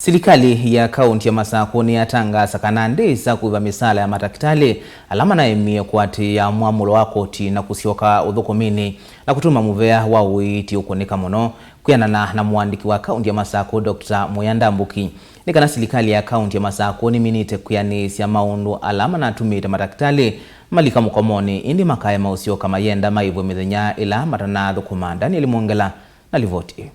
Serikali ya kaunti ya Masako ni yatangaza kana ndeza kuiba misala ya matakitali alama na emie kwati ya mwamulo wa koti na kusioka uthukumini na kutuma muvea wa uiti ukoneka muno kuyanana na mwandiki wa kaunti ya Masako Dr. Muyandambuki. Nikana serikali ya kaunti ya Masako ni minite kuyanisia maundu alama na tumite matakitali malika mukomoni indi makaya mausio kama yenda maivu mithenya ila matana thukuma Daniel Mwongela na livoti.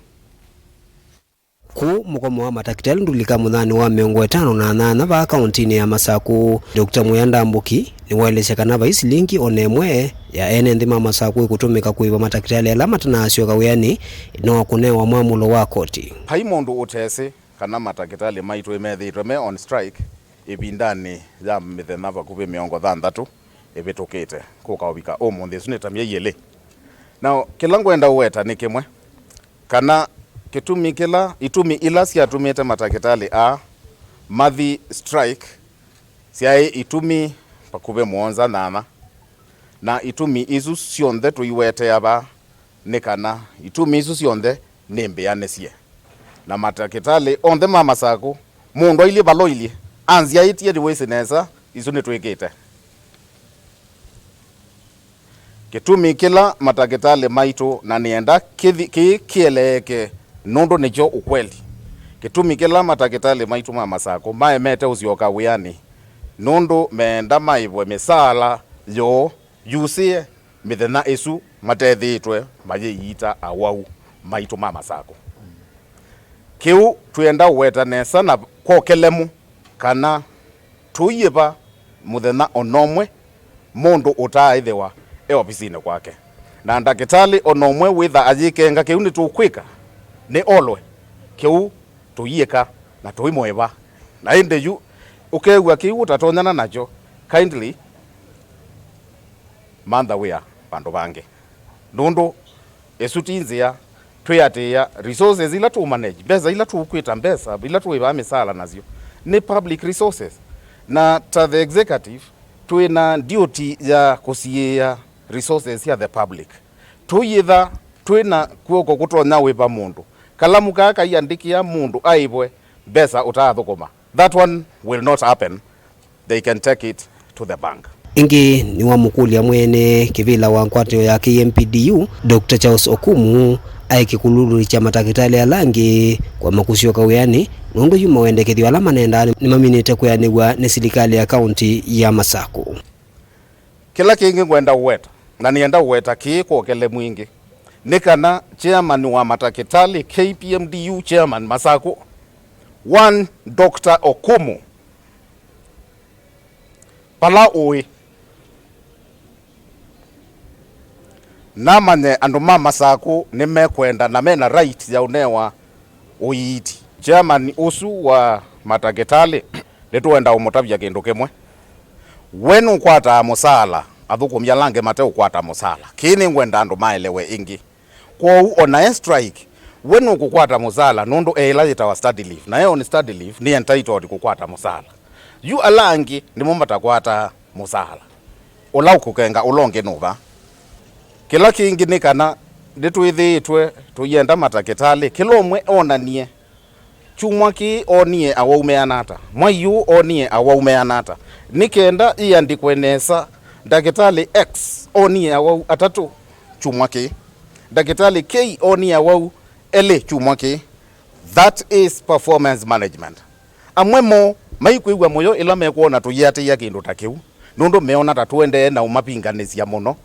Ku mukomo wa matakitali ndulika muthani wa 58 va kauntini ya Masako. Dr. Muyandambuki ni waelesha kana va isilingi onemwe ya ene nthima Masako kutumika kuiva matakitali ala matanasio kawiyani no kunewa mwamulo wa koti. Hai mundu utese kana matakitali maitu emethitwe me on strike ibindani ya mithenya vakuvi 60 ivitukite kukawika umuthi sunita myeyele. Now kila ngwenda uweta ni kimwe kana itumi ila siatumite matakitali a mathi strike siae itumi pakuve muonza nana na itumi isu sionthe tuiwete aba nikana itumi isu sionthe nimbeanesie na matakitali onthe ma Masako mundu ili baloili anzia itie diwese nesa isu nitwikite kitumi kila matakitali maitu na nienda kieleke nondo nejo ukweli kitumi kila matakitali maitu ma Masako maemete usioka wiyani nondo meenda maibwe misala yo yusie mithenya isu matethitwe mayiita awau maitu ma Masako. Kiu tuenda uweta nesa na kokelemu kana tuyiva muthenya onomwe mundu utaithiwa ofisini kwake na ndakitali onomwe witha ajikenga kiu ni tukwika ni olwe kiu tuyika na tuimweva na inde yu ukegwa kiu utatonyana nacho kindly mantha wia bandu bange nundu esutinzia tuyatia resources ila tu manage beza ila tu kwita mbesa ila tu iba misala nazio ni public resources na ta the executive tuina duty ya kusiya resources ya the public tuyitha twina kuoko kutonya wipa mundu kalamu kaka iandikia mundu aibwe besa utathukuma. That one will not happen. They can take it to the bank. Ingi ni wa mukulia mwene kivila wa nkwatio ya KMPDU Dr. Charles Okumu aikikululu cha matakitali alangi kwa makusio kawiyani nundu yuma wendekethio alama nenda ni maminite kuyanigwa ni serikali ya kaunti ya Masako. Kila kingi ngwenda uweta na nienda uweta kikokele mwingi nikana chairman wa matakitali KPMDU chairman Masako one Dr. Okumu pala uwi namanye andu ma Masako nimekwenda na mena right ya unewa uyiiti chairman usu wa matakitali nituenda umutavya kindu kimwe wenu kwata musala athukumya lange mate ukwata musala kini ngwenda andu maelewe ingi kwa ona strike wenu kukwata musala nundu ela yitawa study leave na yeo ni study leave ni entitled kukwata musala yu alangi ni mumata kwata musala olau kukenga ulonge nuva kila kingi nikana ndituithitwe tuyenda matakitali kilomwe onanie chumwaki onie awaumeanata mwayu onie awaumeanata nikenda iandikwe nesa ndakitali X onie awau atatu chumwaki ndakitali K onie awau ele chumwaki. That is performance management. Amwemo maikuigwa moyo ila mekuona tuyate ya kindu takiu nundu meona tatuende na umapinganisia muno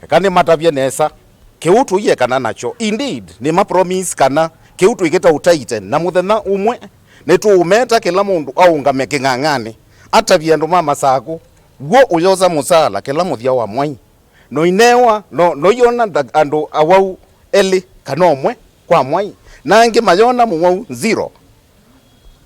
kani matavye nesa kiu tuye kana nacho indeed ni ma promise kana kiu tuiketa utaite na muthenya umwe nitumeta kila mundu aungame king'ang'ani atavye andu ma Masako wo uyoza musala kila muthia wa mwai no inewa no yona andu awau eli kanomwe kwa mwai nangi mayona muwau zero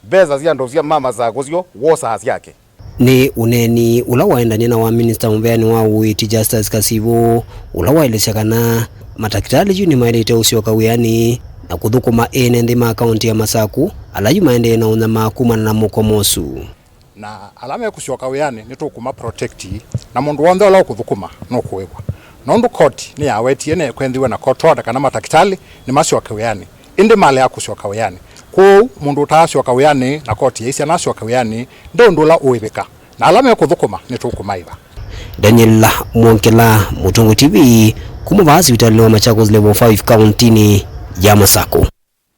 beza cia ndo cia ma Masako cio wosa yake ni uneni ula waendania na wa minister mbeani wa uiti Justice Kasivo ula waelesha kana matakitali yu ni maelete usio kawiyani na kuthukuma ene nthima kaunti ya Masako ala yu maende na unyama kumana na mukomosu na alama ya kusioka wiyani nitukuma protect na mundu wonthe ola kuthukuma no kuwekwa nondu court ni yawetie ne kwendhiwe na court order kana matakitali ni masioka wiyani indi male ya kusioka wiyani ku mundu utacoka wiani na koti ya isia nacoka wiani ndo ndula uibika na alama ya kuthukuma ni tukumaiva. Daniel Mwonkela, Mutungu TV, kuma hospitali wa Machakos level 5 kaunti ni ya Masako.